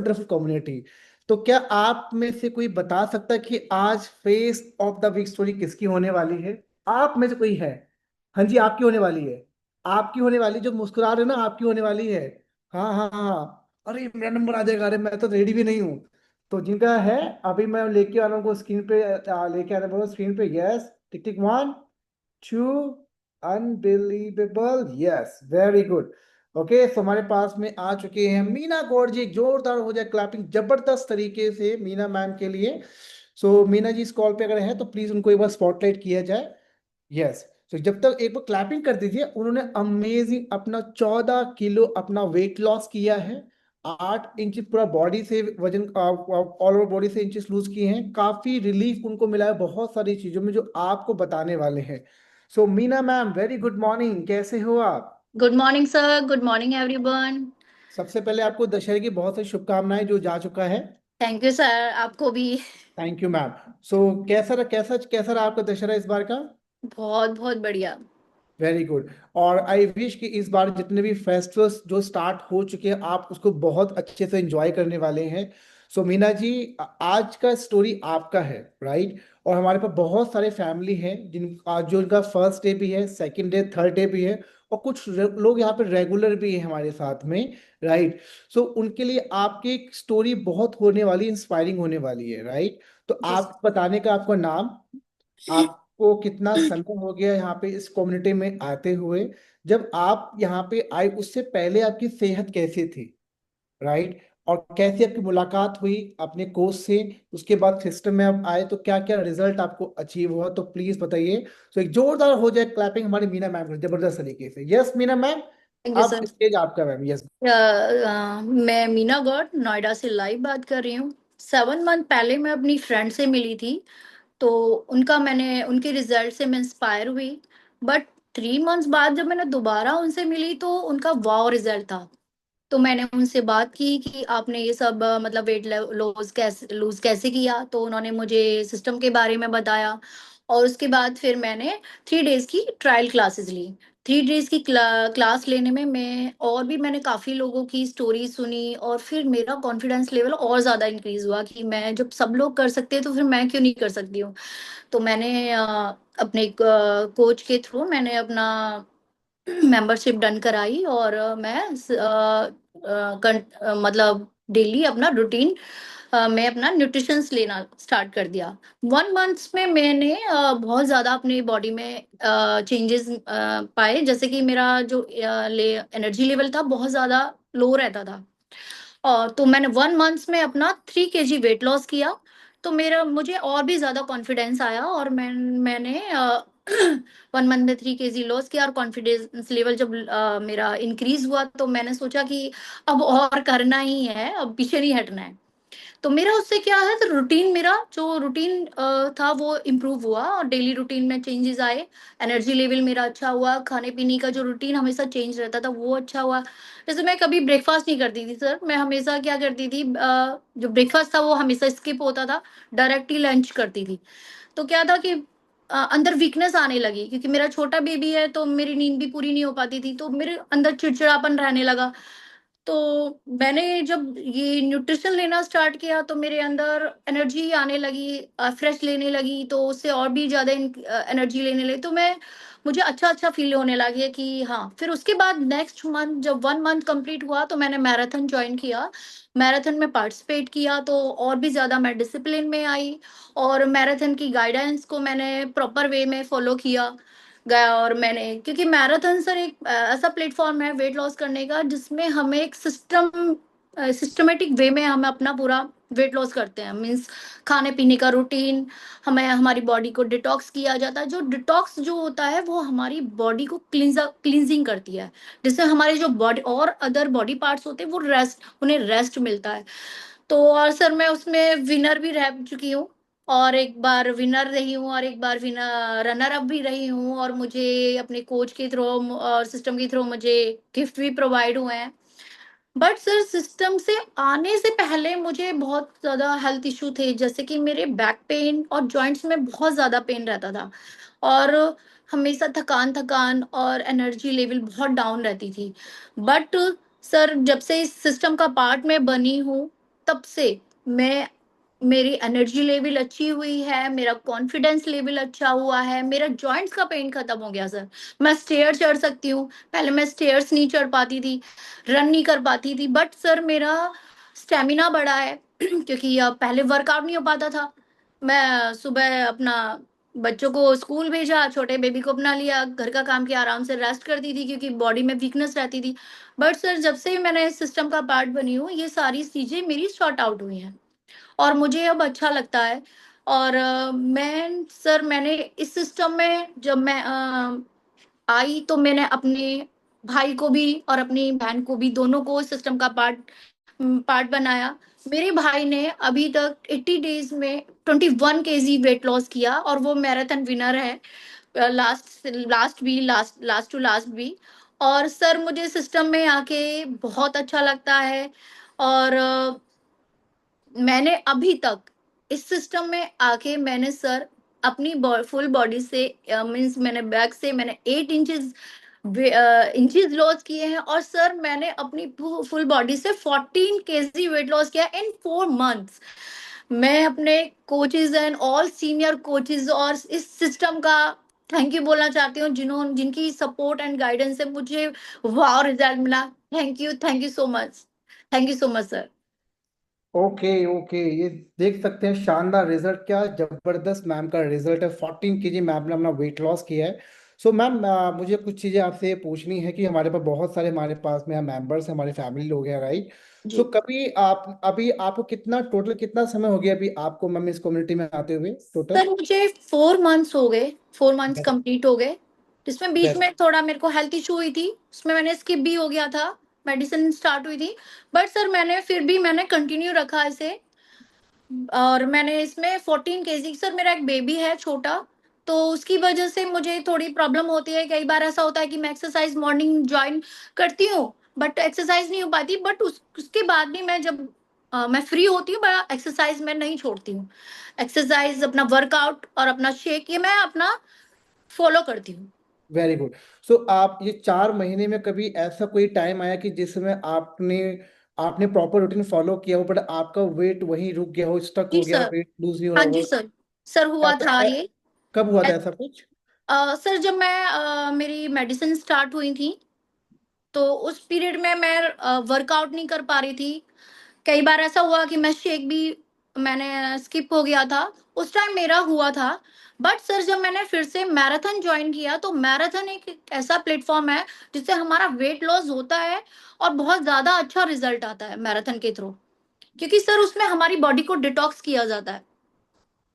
Wonderful community. तो क्या आप में से कोई बता सकता है कि आज face of the week story किसकी होने वाली है? आप में से कोई है? हाँ जी, आपकी होने वाली है। आपकी होने वाली, जो मुस्कुरा रहे हो ना, आपकी होने वाली है। हाँ हाँ हाँ, अरे मेरा नंबर आ जाएगा, अरे मैं तो रेडी भी नहीं हूँ। तो जिनका है, अभी मैं लेके आ रहा हूँ स्क्रीन पे, लेके आना बोलो स्क्रीन पे। यस, टिक टिक, 1 2, unbelievable, yes, very good. Okay, तो हमारे पास में आ चुके हैं मीना गौड़ जी। जोरदार हो जाए क्लैपिंग जबरदस्त तरीके से मीना मैम के लिए। सो मीना जी इस कॉल पे अगर है तो प्लीज उनको एक बार स्पॉटलाइट किया जाए। यस, तो जब तक एक बार क्लैपिंग कर दीजिए। उन्होंने अमेजिंग अपना 14 किलो अपना वेट लॉस किया है। 8 इंच पूरा बॉडी से वजन, ऑल ओवर बॉडी से इंचेस लूज किए हैं। काफी रिलीफ उनको मिला है बहुत सारी चीजों में, जो आपको बताने वाले हैं। So Meena ma'am, very good morning, कैसे हो आप? Good morning sir. Good morning everyone. सबसे पहले आपको दशहरे की बहुत सारी शुभकामनाएं, जो जा चुका है। थैंक यू सर, आपको भी। Thank you ma'am. सो कैसा रहा आपका दशहरा इस बार का? बहुत बहुत बढ़िया। Very good. और आई विश कि इस बार जितने भी फेस्टिवल्स जो स्टार्ट हो चुके हैं, आप उसको बहुत अच्छे से एंजॉय करने वाले हैं। सो मीना जी, आज का स्टोरी आपका है, राइट? और हमारे पास बहुत सारे फैमिली हैं जिन आज जो इनका फर्स्ट डे भी है, सेकंड डे, थर्ड डे भी है। और कुछ लोग यहाँ पे रेगुलर भी हैं हमारे साथ में, राइट? सो उनके लिए आपकी स्टोरी बहुत होने वाली, इंस्पायरिंग होने वाली है, राइट? तो जी आप बताने का, आपका नाम, आपको कितना समय हो गया यहाँ पे इस कम्युनिटी में आते हुए, जब आप यहाँ पे आए उससे पहले आपकी सेहत कैसी थी, राइट? और कैसी आपकी मुलाकात हुई अपने कोच से, उसके बाद सिस्टम में आप आए तो क्या क्या रिजल्ट आपको अचीव हुआ, तो प्लीज बताइए। तो एक जोरदार हो जाए क्लैपिंग हमारी मीना मैम को जबरदस्त तरीके से। Yes Meena ma'am, thank you अब सर। स्टेज आपका मैम। यस। मैं मीना गौड़ नोएडा से लाइव बात कर रही हूँ। 7 मंथ पहले मैं अपनी फ्रेंड से मिली थी। तो मैंने उनके रिजल्ट से मैं इंस्पायर हुई। बट 3 मंथ्स बाद जब मैंने दोबारा उनसे मिली तो उनका वाव रिजल्ट था। तो मैंने उनसे बात की कि आपने ये सब मतलब वेट लूज कैसे किया। तो उन्होंने मुझे सिस्टम के बारे में बताया। और उसके बाद फिर मैंने 3 डेज की ट्रायल क्लासेस ली। 3 डेज की क्लास लेने में मैंने काफ़ी लोगों की स्टोरी सुनी और फिर मेरा कॉन्फिडेंस लेवल और ज़्यादा इंक्रीज हुआ कि मैं जब सब लोग कर सकते हैं तो फिर मैं क्यों नहीं कर सकती हूँ। तो मैंने अपने कोच के थ्रू मैंने अपना मेंबरशिप डन कराई और मतलब डेली अपना रूटीन मैं अपना न्यूट्रिशंस लेना स्टार्ट कर दिया। 1 मंथ्स में मैंने बहुत ज़्यादा अपनी बॉडी में चेंजेस पाए। जैसे कि मेरा जो एनर्जी लेवल था बहुत ज़्यादा लो रहता था। और तो मैंने 1 मंथ्स में अपना 3 kg वेट लॉस किया। तो मेरा मुझे और भी ज़्यादा कॉन्फिडेंस आया और मैंने 1 मंथ में 3 kg लॉस किया। और कॉन्फिडेंस लेवल जब मेरा इंक्रीज हुआ तो मैंने सोचा कि अब और करना ही है, अब पीछे नहीं हटना है। तो मेरा उससे क्या है, तो रूटीन मेरा जो रूटीन था वो इम्प्रूव हुआ और डेली रूटीन में चेंजेस आए। एनर्जी लेवल मेरा अच्छा हुआ, खाने पीने का जो रूटीन हमेशा चेंज रहता था वो अच्छा हुआ। जैसे मैं कभी ब्रेकफास्ट नहीं करती थी सर, मैं हमेशा क्या करती थी, जो ब्रेकफास्ट था वो हमेशा स्किप होता था, डायरेक्ट ही लंच करती थी। तो क्या था कि अंदर वीकनेस आने लगी क्योंकि मेरा छोटा बेबी है तो मेरी नींद भी पूरी नहीं हो पाती थी, तो मेरे अंदर चिड़चिड़ापन रहने लगा। तो मैंने जब ये न्यूट्रिशन लेना स्टार्ट किया तो मेरे अंदर एनर्जी आने लगी, फ्रेश लेने लगी, तो उससे और भी ज़्यादा एनर्जी लेने लगी। तो मैं मुझे अच्छा-अच्छा फ़ील होने लगी कि हाँ, फिर उसके बाद नेक्स्ट मंथ जब 1 मंथ कंप्लीट हुआ तो मैंने मैराथन जॉइन किया। मैराथन में पार्टिसिपेट किया तो और भी ज़्यादा मैं डिसिप्लिन में आई और मैराथन की गाइडेंस को मैंने प्रॉपर वे में फ़ॉलो किया गया। और मैंने क्योंकि मैराथन सर एक ऐसा प्लेटफॉर्म है वेट लॉस करने का जिसमें हमें एक सिस्टमेटिक वे में हम अपना पूरा वेट लॉस करते हैं। मीन्स खाने पीने का रूटीन, हमें हमारी बॉडी को डिटॉक्स किया जाता है। जो डिटॉक्स जो होता है वो हमारी बॉडी को क्लींजिंग करती है, जिससे हमारे जो बॉडी और अदर बॉडी पार्ट्स होते हैं वो उन्हें रेस्ट मिलता है। तो और सर मैं उसमें विनर भी रह चुकी हूँ और एक बार विनर रही हूँ और एक बार विनर रनर अप भी रही हूँ। और मुझे अपने कोच के थ्रू और सिस्टम के थ्रू मुझे गिफ्ट भी प्रोवाइड हुए हैं। बट सर सिस्टम से आने से पहले मुझे बहुत ज़्यादा हेल्थ इशू थे, जैसे कि मेरे बैक पेन और जॉइंट्स में बहुत ज़्यादा पेन रहता था। और हमेशा थकान थकान और एनर्जी लेवल बहुत डाउन रहती थी। बट सर जब से इस सिस्टम का पार्ट मैं बनी हूँ तब से मैं मेरी एनर्जी लेवल अच्छी हुई है, मेरा कॉन्फिडेंस लेवल अच्छा हुआ है, मेरा जॉइंट्स का पेन खत्म हो गया सर। मैं स्टेयर चढ़ सकती हूँ, पहले मैं स्टेयर्स नहीं चढ़ पाती थी, रन नहीं कर पाती थी, बट सर मेरा स्टेमिना बढ़ा है क्योंकि पहले वर्कआउट नहीं हो पाता था। मैं सुबह अपना बच्चों को स्कूल भेजा, छोटे बेबी को अपना लिया, घर का काम किया, आराम से रेस्ट करती थी क्योंकि बॉडी में वीकनेस रहती थी। बट सर जब से मैंने इस सिस्टम का पार्ट बनी हूँ, ये सारी चीज़ें मेरी सॉर्ट आउट हुई हैं और मुझे अब अच्छा लगता है। और मैंने इस सिस्टम में जब मैं आई तो मैंने अपने भाई को भी और अपनी बहन को भी, दोनों को इस सिस्टम का पार्ट बनाया। मेरे भाई ने अभी तक 80 डेज में 21 केजी वेट लॉस किया और वो मैराथन विनर है, लास्ट टू लास्ट भी। और सर मुझे सिस्टम में आके बहुत अच्छा लगता है। और मैंने अभी तक इस सिस्टम में आके मैंने सर अपनी फुल बॉडी से मीन्स मैंने बैक से मैंने 8 इंचेस इंचेस लॉस किए हैं। और सर मैंने अपनी फुल बॉडी से 14 केजी वेट लॉस किया इन 4 मंथ्स। मैं अपने coaches and all senior coaches और इस सिस्टम का थैंक यू बोलना चाहती हूँ, जिनकी सपोर्ट एंड गाइडेंस से मुझे वाव रिजल्ट मिला। Thank you so much. Thank you so much sir. Okay okay, ये देख सकते हैं शानदार रिजल्ट, क्या जबरदस्त मैम का रिजल्ट है। 14 केजी मैम ने अपना वेट लॉस किया है। सो मैम, मुझे कुछ चीज़ें आपसे पूछनी है कि हमारे पास बहुत सारे हमारे पास में मेंबर्स हैं, हमारे फैमिली लोग हैं, राइट? सो जी कभी आप अभी आपको कितना समय हो गया अभी आपको मैम इस कम्युनिटी में आते हुए टोटल? सर मुझे 4 मंथ्स हो गए, 4 मंथ्स कंप्लीट हो गए, जिसमें बीच बेस्ट। में थोड़ा मेरे को हेल्थ इशू हुई थी, उसमें मैंने स्किप भी हो गया था, मेडिसिन स्टार्ट हुई थी। बट सर मैंने कंटिन्यू रखा इसे। और मैंने इसमें 14 केजी, सर मेरा एक बेबी है छोटा, तो उसकी वजह से मुझे थोड़ी प्रॉब्लम होती है। कई बार ऐसा होता है कि मैं एक्सरसाइज मॉर्निंग ज्वाइन करती हूँ बट एक्सरसाइज नहीं हो पाती। बट उसके बाद भी मैं जब मैं फ्री होती हूँ, बड़ा एक्सरसाइज मैं नहीं छोड़ती हूँ। एक्सरसाइज, अपना वर्कआउट और अपना शेक, ये मैं अपना फॉलो करती हूँ। Very good. सो आप ये 4 महीने में कभी ऐसा कोई टाइम आया कि जिसमें आपने आपने प्रॉपर रूटीन फॉलो किया हो, बट आपका वेट वहीं रुक गया हो, स्टक जी हो गया हो, सर। वेट लूज नहीं हो रहा हाँ जी हो? सर। सर हुआ था ऐसा ये। कब हुआ था ऐसा कुछ? सर जब मैं मेरी मेडिसिन स्टार्ट हुई थी, तो उस पीरियड में मैं वर्कआउट नहीं कर पा रही थी। कई बार ऐसा हुआ कि मैं शेक भी मैंने स्किप हो गया था, उस टाइम मेरा हुआ था। बट सर जब मैंने फिर से मैराथन जॉइन किया, तो मैराथन एक ऐसा प्लेटफॉर्म है जिससे हमारा वेट लॉस होता है और बहुत ज़्यादा अच्छा रिज़ल्ट आता है मैराथन के थ्रू, क्योंकि सर उसमें हमारी बॉडी को डिटॉक्स किया जाता है।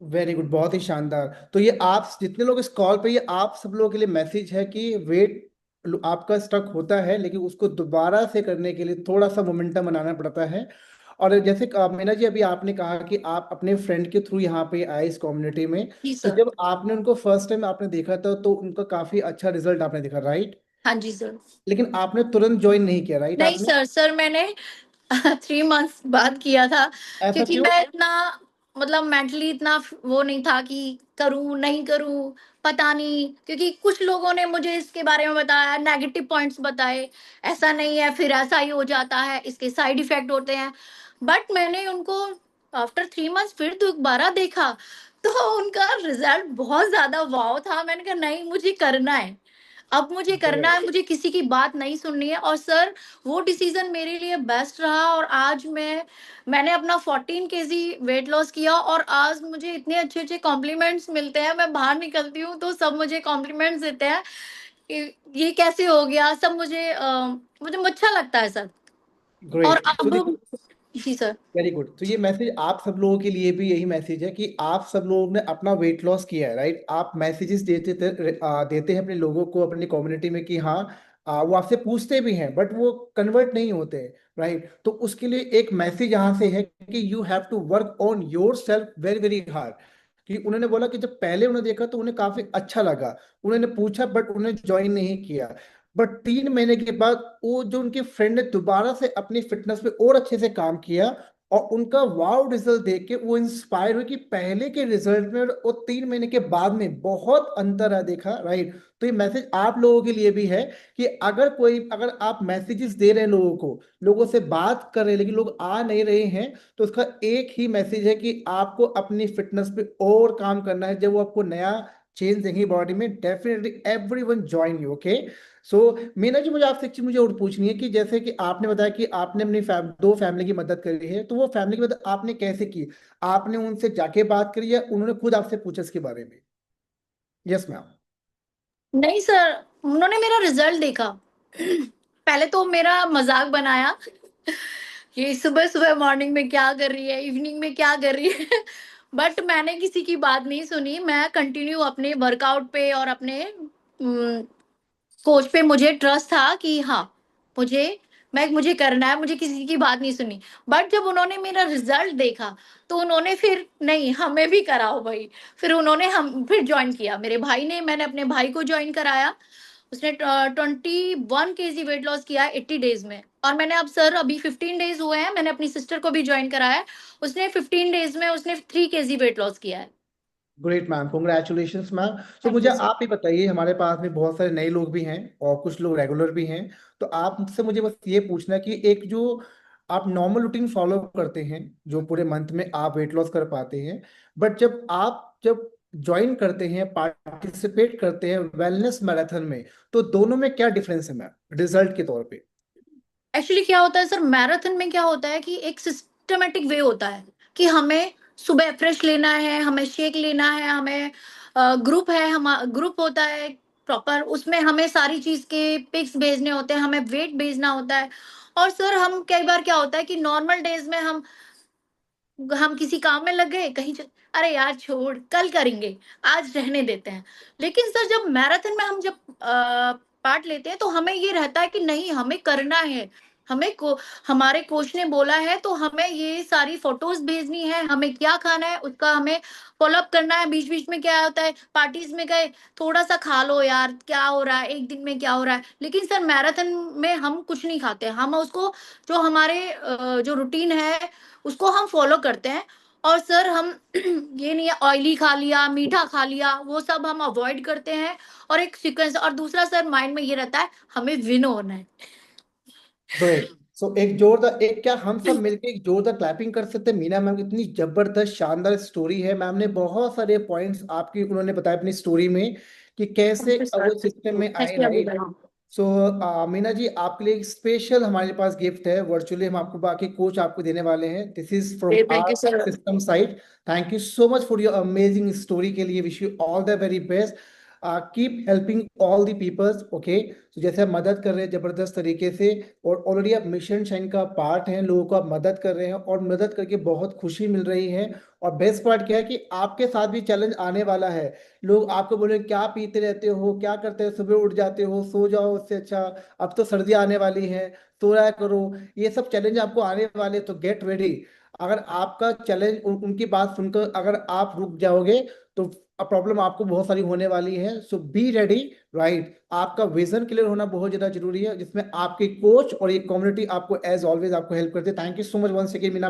वेरी गुड, बहुत ही शानदार। तो ये आप जितने लोग इस कॉल पे, ये आप सब लोगों के लिए मैसेज है कि वेट आपका स्टक होता है, लेकिन उसको दोबारा से करने के लिए थोड़ा सा मोमेंटम बनाना पड़ता है। और जैसे मीना जी, अभी आपने कहा कि आप अपने फ्रेंड के थ्रू यहाँ पे आए इस कम्युनिटी में, जी तो सर। जब आपने उनको फर्स्ट टाइम आपने देखा था तो उनका काफी अच्छा रिजल्ट आपने देखा, राइट? हाँ जी सर। लेकिन आपने तुरंत ज्वाइन नहीं किया, राइट नहीं आपने? सर, सर मैंने 3 मंथ्स बाद किया था, ऐसा क्योंकि क्यों? मैं इतना मतलब मेंटली इतना वो नहीं था कि करूं नहीं करूं, पता नहीं। क्योंकि कुछ लोगों ने मुझे इसके बारे में बताया, नेगेटिव पॉइंट्स बताए, ऐसा नहीं है फिर ऐसा ही हो जाता है, इसके साइड इफेक्ट होते हैं। बट मैंने उनको आफ्टर 3 मंथ्स फिर दोबारा देखा, तो उनका रिजल्ट बहुत ज्यादा वाव था। मैंने कहा नहीं, मुझे करना है, अब मुझे करना है, मुझे किसी की बात नहीं सुननी है। और सर वो डिसीजन मेरे लिए बेस्ट रहा, और आज मैंने अपना 14 केजी वेट लॉस किया, और आज मुझे इतने अच्छे अच्छे कॉम्प्लीमेंट्स मिलते हैं। मैं बाहर निकलती हूँ तो सब मुझे कॉम्प्लीमेंट्स देते हैं कि ये कैसे हो गया, सब मुझे अच्छा लगता है सर। और ग्रेट। सो अब जी सर। Very good. तो ये मैसेज आप सब लोगों के लिए भी यही मैसेज है कि आप सब लोगों ने अपना वेट लॉस किया है, राइट? आप मैसेजेस देते हैं अपने लोगों को, अपनी कम्युनिटी में कि हाँ, वो आपसे पूछते भी हैं बट वो कन्वर्ट नहीं होते, राइट? तो उसके लिए एक मैसेज यहाँ से है कि you have to work on yourself very very hard. कि उन्होंने बोला कि जब पहले उन्हें देखा तो उन्हें काफी अच्छा लगा, उन्होंने पूछा बट उन्हें ज्वाइन नहीं किया। बट 3 महीने के बाद वो जो उनके फ्रेंड ने दोबारा से अपनी फिटनेस पे और अच्छे से काम किया, और उनका वाव रिजल्ट देख के वो इंस्पायर हुए कि पहले के रिजल्ट में और 3 महीने के बाद में बहुत अंतर है देखा, राइट। तो ये मैसेज आप लोगों के लिए भी है कि अगर आप मैसेजेस दे रहे हैं लोगों को, लोगों से बात कर रहे हैं लेकिन लोग आ नहीं रहे हैं, तो उसका एक ही मैसेज है कि आपको अपनी फिटनेस पे और काम करना है। जब वो आपको नया चेंज देंगे बॉडी में, definitely everyone join you, okay. So Meena ji, मुझे आपसे एक चीज मुझे और पूछनी है कि जैसे कि आपने बताया कि आपने अपनी दो फैमिली की मदद करी है, तो वो फैमिली की मदद आपने कैसे की? आपने उनसे जाके बात करी या उन्होंने खुद आपसे पूछा इसके बारे में? Yes ma'am. नहीं सर, उन्होंने मेरा रिजल्ट देखा। पहले तो मेरा मजाक बनाया, ये सुबह सुबह मॉर्निंग में क्या कर रही है, इवनिंग में क्या कर रही है। बट मैंने किसी की बात नहीं सुनी, मैं कंटिन्यू अपने वर्कआउट पे और अपने कोच पे मुझे ट्रस्ट था कि हाँ, मुझे मुझे करना है, मुझे किसी की बात नहीं सुनी। बट जब उन्होंने मेरा रिजल्ट देखा, तो उन्होंने फिर नहीं, हमें भी कराओ भाई। फिर उन्होंने हम फिर ज्वाइन किया, मेरे भाई ने, मैंने अपने भाई को ज्वाइन कराया। उसने 21 kg वेट लॉस किया है 80 डेज में। और मैंने अब सर अभी 15 डेज हुए हैं, मैंने अपनी सिस्टर को भी ज्वाइन कराया है। उसने 15 डेज में उसने 3 kg वेट लॉस किया है। Great ma'am, congratulations ma'am. तो थैंक मुझे यू सर। आप ही बताइए, हमारे पास में बहुत सारे नए लोग भी हैं और कुछ लोग रेगुलर भी हैं। तो आपसे मुझे बस ये पूछना है कि एक जो आप नॉर्मल रूटीन फॉलो करते हैं, जो पूरे मंथ में आप वेट लॉस कर पाते हैं, बट जब ज्वाइन करते हैं, पार्टिसिपेट करते हैं वेलनेस मैराथन में, तो दोनों में क्या डिफरेंस है मैम, रिजल्ट के तौर पे? एक्चुअली क्या होता है सर, मैराथन में क्या होता है कि एक सिस्टमेटिक वे होता है कि हमें सुबह फ्रेश लेना है, हमें शेक लेना है, हमें ग्रुप है, हम ग्रुप होता है प्रॉपर, उसमें हमें सारी चीज के पिक्स भेजने होते हैं, हमें वेट भेजना होता है। और सर हम कई बार क्या होता है कि नॉर्मल डेज में हम किसी काम में लग गए, अरे यार छोड़, कल करेंगे, आज रहने देते हैं। लेकिन सर जब मैराथन में हम जब पार्ट लेते हैं, तो हमें ये रहता है कि नहीं, हमें करना है, हमें हमारे कोच ने बोला है तो हमें ये सारी फोटोज भेजनी है, हमें क्या खाना है उसका हमें फॉलो अप करना है। बीच बीच में क्या होता है, पार्टीज में गए, थोड़ा सा खा लो यार, क्या हो रहा है, एक दिन में क्या हो रहा है। लेकिन सर मैराथन में हम कुछ नहीं खाते, हम उसको जो हमारे जो रूटीन है उसको हम फॉलो करते हैं। और सर हम ये नहीं है ऑयली खा लिया, मीठा खा लिया, वो सब हम अवॉइड करते हैं। और एक सीक्वेंस, और दूसरा सर माइंड में ये रहता है, हमें विन होना है। ग्रेट। सो एक जोरदार, एक क्या हम सब मिलकर एक जोरदार क्लैपिंग कर सकते हैं मीना मैम की? इतनी जबरदस्त शानदार स्टोरी है। मैम ने बहुत सारे पॉइंट्स आपकी उन्होंने बताया अपनी स्टोरी में कि कैसे थैंक यू अब सर। वो सिस्टम में आए, थैंक यू राइट। एवरीवन। सो मीना जी, आपके लिए एक स्पेशल हमारे पास गिफ्ट है, वर्चुअली हम आपको बाकी कोच आपको देने वाले हैं। This is from thank are you sir. System side. Thank you so much for your amazing story के लिए, wish you all the very best. Keep helping all the peoples, okay. तो जैसे आप मदद कर रहे हैं जबरदस्त तरीके से, और ऑलरेडी आप मिशन शाइन का पार्ट हैं, लोगों को आप मदद कर रहे हैं और मदद करके बहुत खुशी मिल रही है। और बेस्ट पार्ट क्या है कि आपके साथ भी चैलेंज आने वाला है। लोग आपको बोले क्या पीते रहते हो, क्या करते हो, सुबह उठ जाते हो, सो जाओ, उससे अच्छा अब तो सर्दियाँ आने वाली हैं, सो रहा करो। ये सब चैलेंज आपको आने वाले, तो गेट रेडी। अगर आपका चैलेंज उनकी बात सुनकर अगर आप रुक जाओगे, तो प्रॉब्लम आपको बहुत सारी होने वाली है। सो बी रेडी, राइट। आपका विजन क्लियर होना बहुत ज्यादा जरूरी है, जिसमें आपके कोच और ये कम्युनिटी आपको एज ऑलवेज आपको हेल्प करते हैं। Thank you so much once again Meena.